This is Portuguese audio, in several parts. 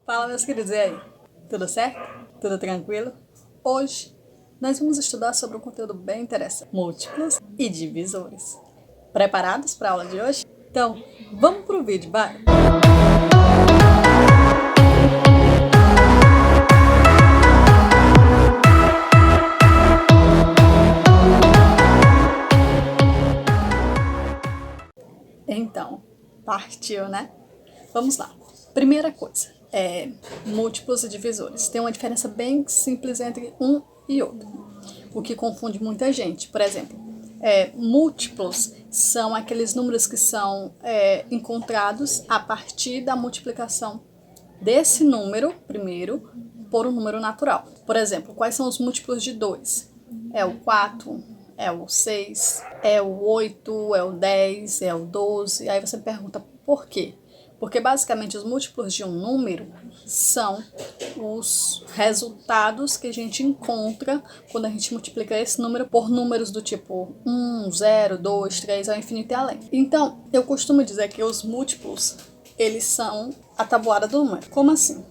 Fala, meus queridos, e aí? Tudo certo? Tudo tranquilo? Hoje nós vamos estudar sobre um conteúdo bem interessante: múltiplos e divisores. Preparados para a aula de hoje? Então, vamos pro vídeo, vai! Então, partiu, né? Vamos lá. Primeira coisa, múltiplos e divisores. Tem uma diferença bem simples entre um e outro, o que confunde muita gente. Por exemplo, múltiplos são aqueles números que são encontrados a partir da multiplicação desse número, primeiro, por um número natural. Por exemplo, quais são os múltiplos de 2? É o 4, é o 6, é o 8, é o 10, é o 12. Aí você pergunta por quê? Porque basicamente os múltiplos de um número são os resultados que a gente encontra quando a gente multiplica esse número por números do tipo 1, 0, 2, 3, ao infinito e além. Então, eu costumo dizer que os múltiplos, eles são a tabuada do número. Como assim?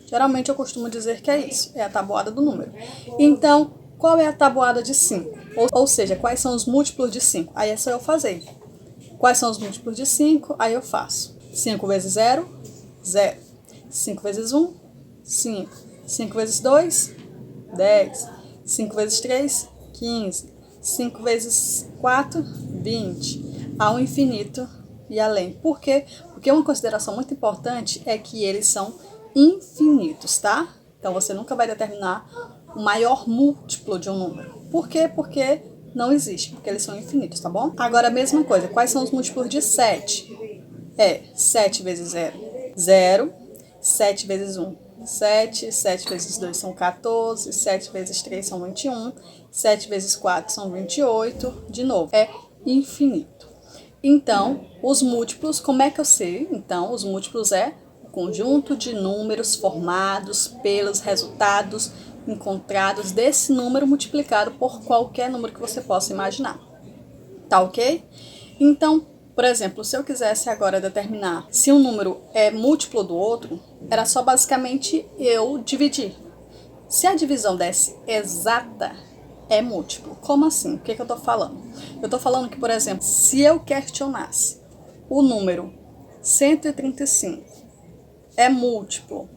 Geralmente eu costumo dizer que é isso, é a tabuada do número. Então, qual é a tabuada de 5? Ou seja, quais são os múltiplos de 5? Aí é só eu fazer. Quais são os múltiplos de 5? Aí eu faço. 5 vezes 0, 0. 5 vezes 1, 5. 5 vezes 2, 10. 5 vezes 3, 15. 5 vezes 4, 20. Ao infinito e além. Por quê? Porque uma consideração muito importante é que eles são infinitos, tá? Então você nunca vai determinar o maior múltiplo de um número. Por quê? Porque não existe, porque eles são infinitos, tá bom? Agora a mesma coisa, quais são os múltiplos de 7? 7 vezes 0, 0. 7 vezes 1, 7. 7 vezes 2 são 14. 7 vezes 3 são 21. 7 vezes 4 são 28. De novo, é infinito. Então, os múltiplos, como é que eu sei? Então, os múltiplos é o conjunto de números formados pelos resultados encontrados desse número multiplicado por qualquer número que você possa imaginar. Tá ok? Então, por exemplo, se eu quisesse agora determinar se um número é múltiplo do outro, era só basicamente eu dividir. Se a divisão desse exata, é múltiplo. Como assim? O que eu tô falando? Eu tô falando que, por exemplo, se eu questionasse o número 135 é múltiplo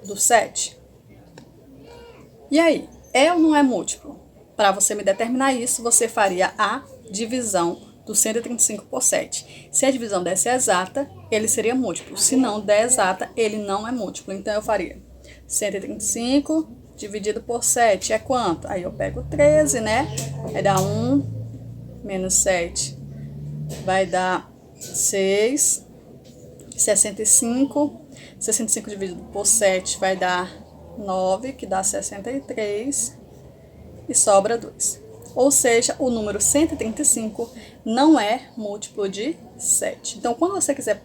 do 7? E aí, é ou não é múltiplo? Para você me determinar isso, você faria a divisão do 135 por 7. Se a divisão desse é exata, ele seria múltiplo. Se não der exata, ele não é múltiplo. Então, eu faria 135 dividido por 7 é quanto? Aí eu pego 13, né? Vai dar 1 menos 7. Vai dar 6. 65. 65 dividido por 7 vai dar 9, que dá 63. E sobra 2. Ou seja, o número 135 não é múltiplo de 7. Então, quando você quiser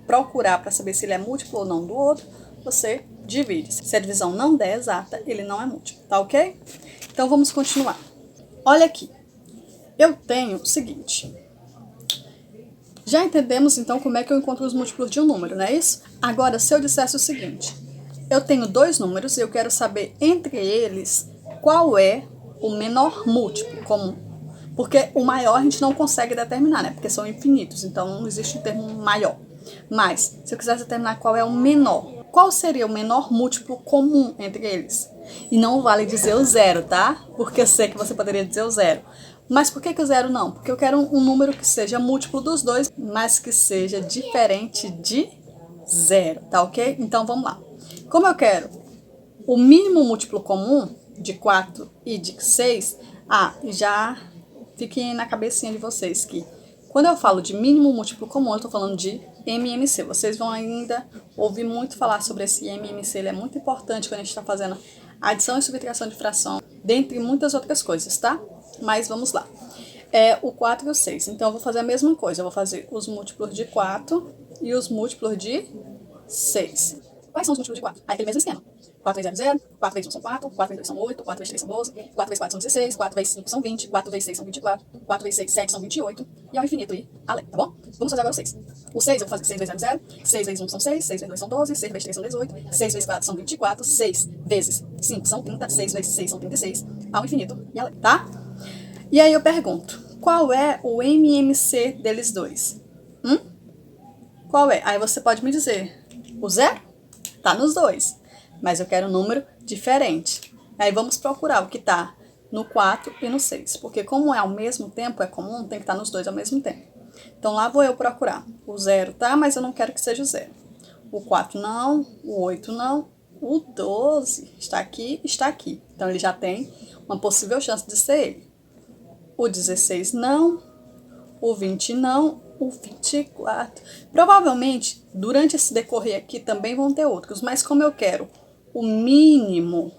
procurar para saber se ele é múltiplo ou não do outro, você divide. Se a divisão não der exata, ele não é múltiplo, tá ok? Então, vamos continuar. Olha aqui. Eu tenho o seguinte. Já entendemos, então, como é que eu encontro os múltiplos de um número, não é isso? Agora, se eu dissesse o seguinte. Eu tenho dois números e eu quero saber entre eles qual é o menor múltiplo comum. Porque o maior a gente não consegue determinar, né? Porque são infinitos, então não existe um termo maior. Mas, se eu quisesse determinar qual é o menor, qual seria o menor múltiplo comum entre eles? E não vale dizer o zero, tá? Porque eu sei que você poderia dizer o zero. Mas por que o zero não? Porque eu quero um número que seja múltiplo dos dois, mas que seja diferente de zero, tá ok? Então vamos lá. Como eu quero o mínimo múltiplo comum de 4 e de 6, já fiquem na cabecinha de vocês que quando eu falo de mínimo múltiplo comum, eu estou falando de MMC. Vocês vão ainda ouvir muito falar sobre esse MMC, ele é muito importante quando a gente está fazendo adição e subtração de fração, dentre muitas outras coisas, tá? Mas vamos lá. O 4 e o 6. Então, eu vou fazer a mesma coisa. Eu vou fazer os múltiplos de 4 e os múltiplos de 6. Quais são os múltiplos de 4? Aí aquele mesmo esquema. 4 vezes 0, 0. 4 vezes 1 são 4, 4 vezes 2 são 8, 4 vezes 3 são 12, 4 vezes 4 são 16, 4 vezes 5 são 20, 4 vezes 6 são 24, 4 vezes 6, 7 são 28, e ao infinito e além, tá bom? Vamos fazer agora o 6. O 6 eu vou fazer 6 vezes 0, 0, 6 vezes 1 são 6, 6 vezes 2 são 12, 6 vezes 3 são 18, 6 vezes 4 são 24, 6 vezes 5 são 30, 6 vezes 6 são 36, ao infinito e além, tá? E aí eu pergunto, qual é o MMC deles dois? Qual é? Aí você pode me dizer, o 0? Tá nos dois, mas eu quero um número diferente. Aí vamos procurar o que tá no 4 e no 6, porque como é ao mesmo tempo, é comum, tem que estar nos dois ao mesmo tempo. Então lá vou eu procurar. O 0 tá, mas eu não quero que seja o 0. O 4 não, o 8 não, o 12 está aqui, está aqui. Então ele já tem uma possível chance de ser ele. O 16 não, o 20 não, o 24. Provavelmente, durante esse decorrer aqui também vão ter outros, mas como eu quero o mínimo,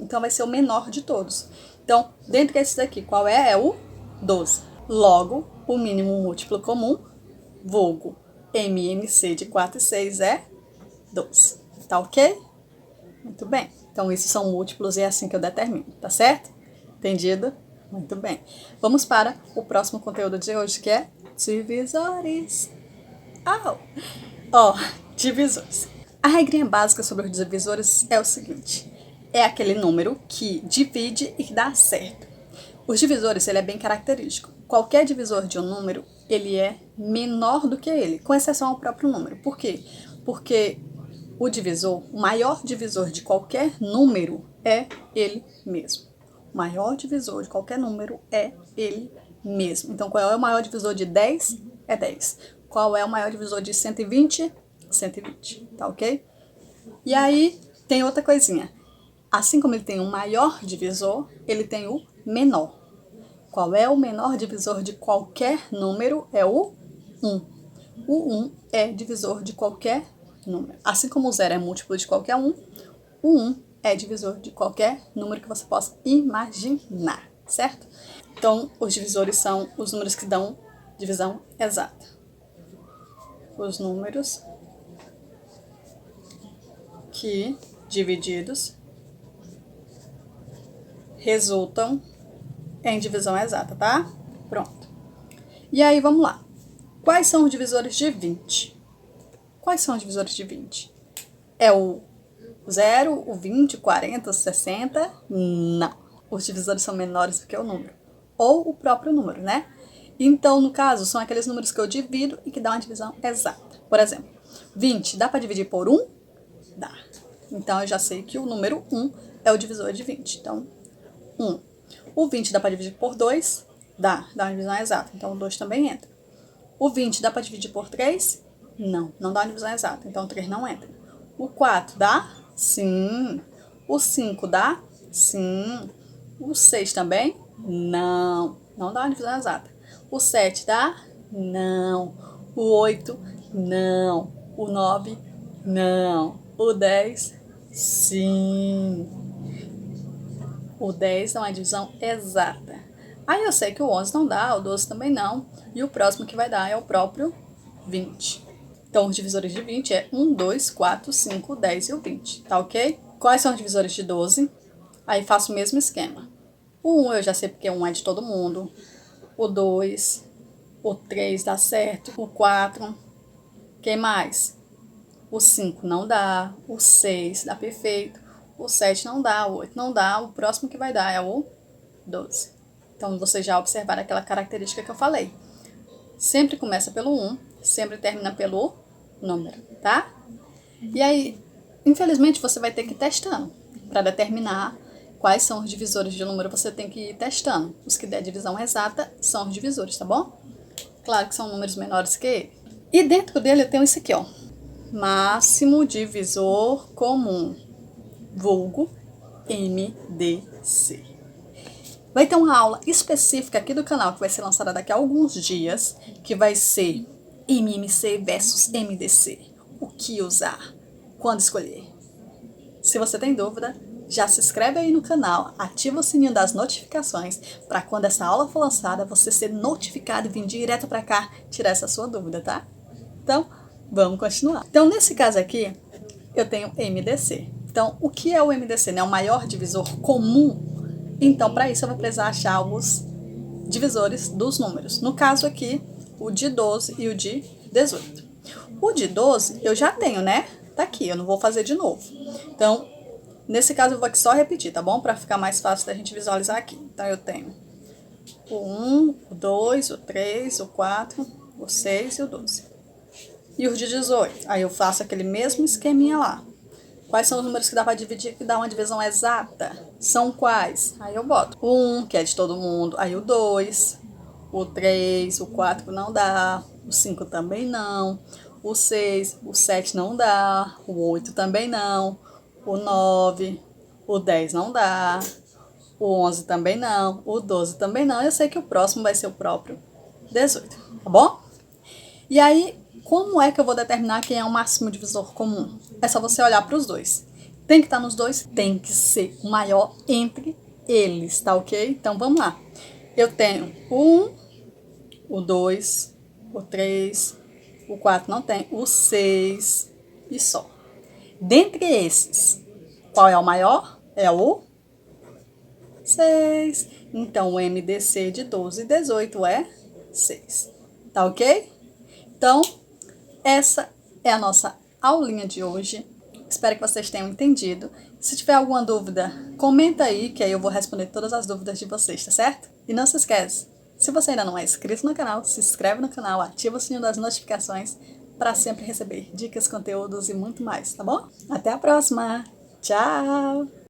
então vai ser o menor de todos. Então, dentro desses aqui, qual é? É o 12. Logo, o mínimo múltiplo comum, vulgo MMC de 4 e 6 é 12. Tá ok? Muito bem. Então, esses são múltiplos e é assim que eu determino, tá certo? Entendido? Muito bem. Vamos para o próximo conteúdo de hoje, que é divisores. Divisores. A regrinha básica sobre os divisores é o seguinte. É aquele número que divide e dá certo. Os divisores, ele é bem característico. Qualquer divisor de um número, ele é menor do que ele, com exceção ao próprio número. Por quê? Porque o divisor, o maior divisor de qualquer número é ele mesmo. O maior divisor de qualquer número é ele mesmo. Então, qual é o maior divisor de 10? É 10. Qual é o maior divisor de 120? 120, tá ok? E aí, tem outra coisinha. Assim como ele tem o maior divisor, ele tem o menor. Qual é o menor divisor de qualquer número? É o 1. O 1 é divisor de qualquer número. Assim como o 0 é múltiplo de qualquer 1, o 1 é divisor de qualquer número que você possa imaginar, certo? Então, os divisores são os números que dão divisão exata. Os números que, divididos, resultam em divisão exata, tá? Pronto. E aí, vamos lá. Quais são os divisores de 20? Quais são os divisores de 20? É o 0, o 20, o 40, o 60? Não. Os divisores são menores do que o número. Ou o próprio número, né? Então, no caso, são aqueles números que eu divido e que dão uma divisão exata. Por exemplo, 20 dá para dividir por 1? Dá. Então, eu já sei que o número 1 é o divisor de 20. Então, 1. O 20 dá para dividir por 2? Dá uma divisão exata. Então, o 2 também entra. O 20 dá para dividir por 3? Não dá uma divisão exata. Então, o 3 não entra. O 4 dá? Sim. O 5 dá? Sim. O 6 também? Não dá uma divisão exata. O 7 dá? Não. O 8? Não. O 9? Não. O 10? Sim. O 10 dá uma divisão exata. Aí eu sei que o 11 não dá, o 12 também não. E o próximo que vai dar é o próprio 20. Então, os divisores de 20 é 1, 2, 4, 5, 10 e o 20, tá ok? Quais são os divisores de 12? Aí faço o mesmo esquema. O 1 eu já sei porque 1 é de todo mundo. O 2, o 3 dá certo. O 4, quem mais? O 5 não dá. O 6 dá perfeito. O 7 não dá. O 8 não dá. O próximo que vai dar é o 12. Então, vocês já observaram aquela característica que eu falei. Sempre começa pelo 1, sempre termina pelo número, tá? E aí, infelizmente, você vai ter que ir testando. Para determinar quais são os divisores de número, você tem que ir testando. Os que der divisão exata são os divisores, tá bom? Claro que são números menores que ele. E dentro dele eu tenho esse aqui, ó. Máximo divisor comum, vulgo MDC. Vai ter uma aula específica aqui do canal que vai ser lançada daqui a alguns dias, que vai ser MMC versus MDC. O que usar? Quando escolher? Se você tem dúvida, já se inscreve aí no canal, ativa o sininho das notificações, para quando essa aula for lançada, você ser notificado e vir direto para cá tirar essa sua dúvida, tá? Então, Vamos continuar. Então, nesse caso aqui, eu tenho MDC. Então, o que é o MDC? Né? O maior divisor comum. Então, para isso, eu vou precisar achar os divisores dos números. No caso aqui, o de 12 e o de 18. O de 12 eu já tenho, né? Tá aqui, eu não vou fazer de novo. Então, nesse caso, eu vou aqui só repetir, tá bom? Para ficar mais fácil da gente visualizar aqui. Então, eu tenho o 1, o 2, o 3, o 4, o 6 e o 12. E os de 18. Aí eu faço aquele mesmo esqueminha lá. Quais são os números que dá para dividir, que dá uma divisão exata? São quais? Aí eu boto o 1, que é de todo mundo. Aí o 2, o 3, o 4 não dá. O 5 também não. O 6, o 7 não dá. O 8 também não. O 9, o 10 não dá. O 11 também não. O 12 também não. Eu sei que o próximo vai ser o próprio 18, tá bom? E aí, como é que eu vou determinar quem é o máximo divisor comum? É só você olhar para os dois. Tem que estar nos dois? Tem que ser o maior entre eles, tá ok? Então vamos lá. Eu tenho o 1, o 2, o 3, o 4 não tem, o 6 e só. Dentre esses, qual é o maior? É o 6. Então o MDC de 12 e 18 é 6. Tá ok? Então, essa é a nossa aulinha de hoje. Espero que vocês tenham entendido. Se tiver alguma dúvida, comenta aí, que aí eu vou responder todas as dúvidas de vocês, tá certo? E não se esquece, se você ainda não é inscrito no canal, se inscreve no canal, ativa o sininho das notificações para sempre receber dicas, conteúdos e muito mais, tá bom? Até a próxima! Tchau!